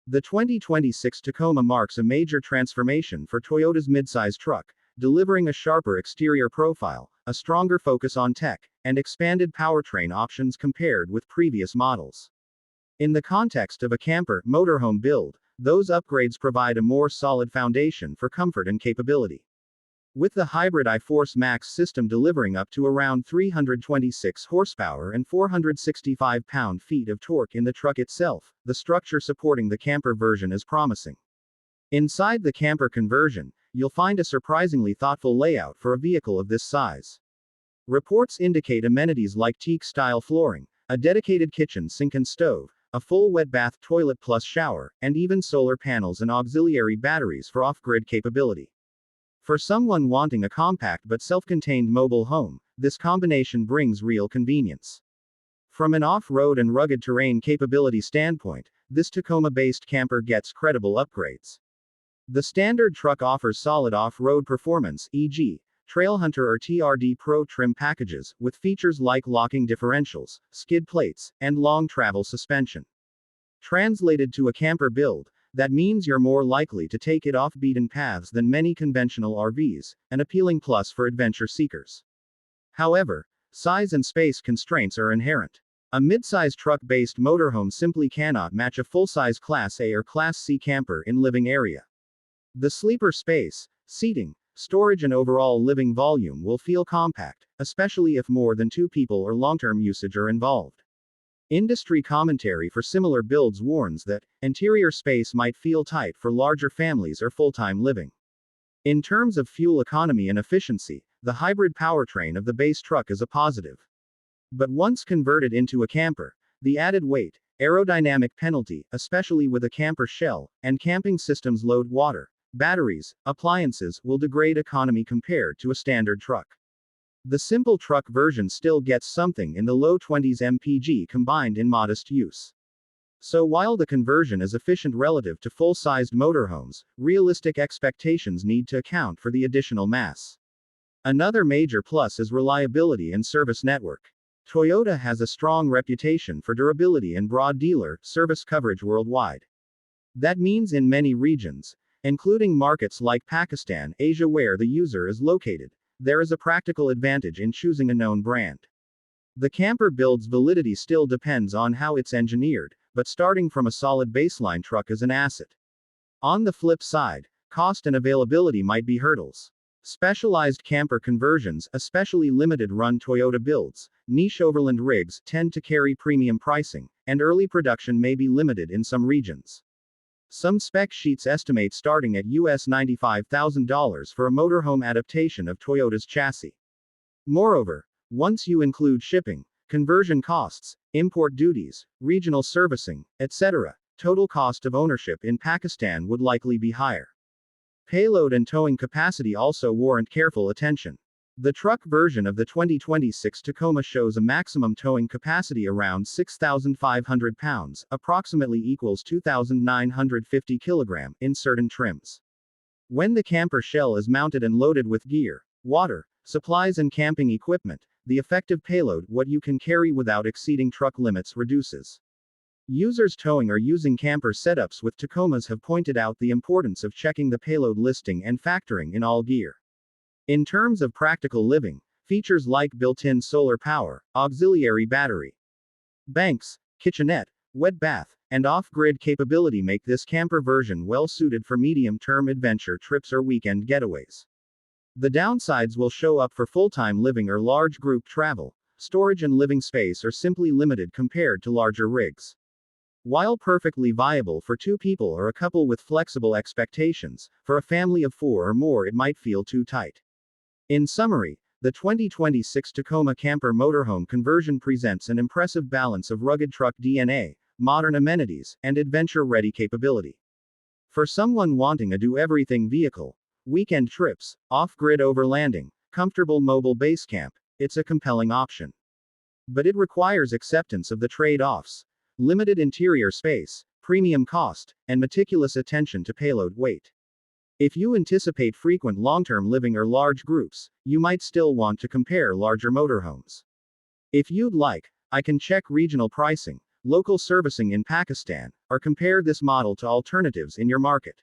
The 2026 Tacoma marks a major transformation for Toyota's midsize truck, delivering a sharper exterior profile, a stronger focus on tech, and expanded powertrain options compared with previous models. In the context of a camper motorhome build, those upgrades provide a more solid foundation for comfort and capability. With the hybrid iForce Max system delivering up to around 326 horsepower and 465 pound-feet of torque in the truck itself, the structure supporting the camper version is promising. Inside the camper conversion, you'll find a surprisingly thoughtful layout for a vehicle of this size. Reports indicate amenities like teak-style flooring, a dedicated kitchen sink and stove, a full wet bath toilet plus shower, and even solar panels and auxiliary batteries for off-grid capability. For someone wanting a compact but self-contained mobile home, this combination brings real convenience. From an off-road and rugged terrain capability standpoint, this Tacoma-based camper gets credible upgrades. The standard truck offers solid off-road performance, e.g., Trailhunter or TRD Pro trim packages, with features like locking differentials, skid plates, and long travel suspension. Translated to a camper build, that means you're more likely to take it off beaten paths than many conventional RVs, an appealing plus for adventure seekers. However, size and space constraints are inherent. A mid-size truck-based motorhome simply cannot match a full-size Class A or Class C camper in living area. The sleeper space, seating, storage and overall living volume will feel compact, especially if more than two people or long-term usage are involved. Industry commentary for similar builds warns that interior space might feel tight for larger families or full-time living. In terms of fuel economy and efficiency, the hybrid powertrain of the base truck is a positive. But once converted into a camper, the added weight, aerodynamic penalty, especially with a camper shell, and camping systems load water, batteries, appliances, will degrade economy compared to a standard truck. The simple truck version still gets something in the low 20s mpg combined in modest use. So while the conversion is efficient relative to full-sized motorhomes, realistic expectations need to account for the additional mass. Another major plus is reliability and service network. Toyota has a strong reputation for durability and broad dealer service coverage worldwide. That means in many regions, including markets like Pakistan, Asia where the user is located, there is a practical advantage in choosing a known brand. The camper build's validity still depends on how it's engineered, but starting from a solid baseline truck is an asset. On the flip side, cost and availability might be hurdles. Specialized camper conversions, especially limited-run Toyota builds, niche Overland rigs tend to carry premium pricing, and early production may be limited in some regions. Some spec sheets estimate starting at US $95,000 for a motorhome adaptation of Toyota's chassis. Moreover, once you include shipping, conversion costs, import duties, regional servicing, etc., total cost of ownership in Pakistan would likely be higher. Payload and towing capacity also warrant careful attention. The truck version of the 2026 Tacoma shows a maximum towing capacity around 6,500 pounds, approximately equals 2,950 kg, in certain trims. When the camper shell is mounted and loaded with gear, water, supplies and camping equipment, the effective payload, what you can carry without exceeding truck limits, reduces. Users towing or using camper setups with Tacomas have pointed out the importance of checking the payload listing and factoring in all gear. In terms of practical living, features like built-in solar power, auxiliary battery banks, kitchenette, wet bath, and off-grid capability make this camper version well suited for medium-term adventure trips or weekend getaways. The downsides will show up for full-time living or large group travel. Storage and living space are simply limited compared to larger rigs. While perfectly viable for two people or a couple with flexible expectations, for a family of four or more it might feel too tight. In summary, the 2026 Tacoma Camper Motorhome conversion presents an impressive balance of rugged truck DNA, modern amenities, and adventure-ready capability. For someone wanting a do-everything vehicle, weekend trips, off-grid overlanding, comfortable mobile base camp, it's a compelling option. But it requires acceptance of the trade-offs: limited interior space, premium cost, and meticulous attention to payload weight. If you anticipate frequent long-term living or large groups, you might still want to compare larger motorhomes. If you'd like, I can check regional pricing, local servicing in Pakistan, or compare this model to alternatives in your market.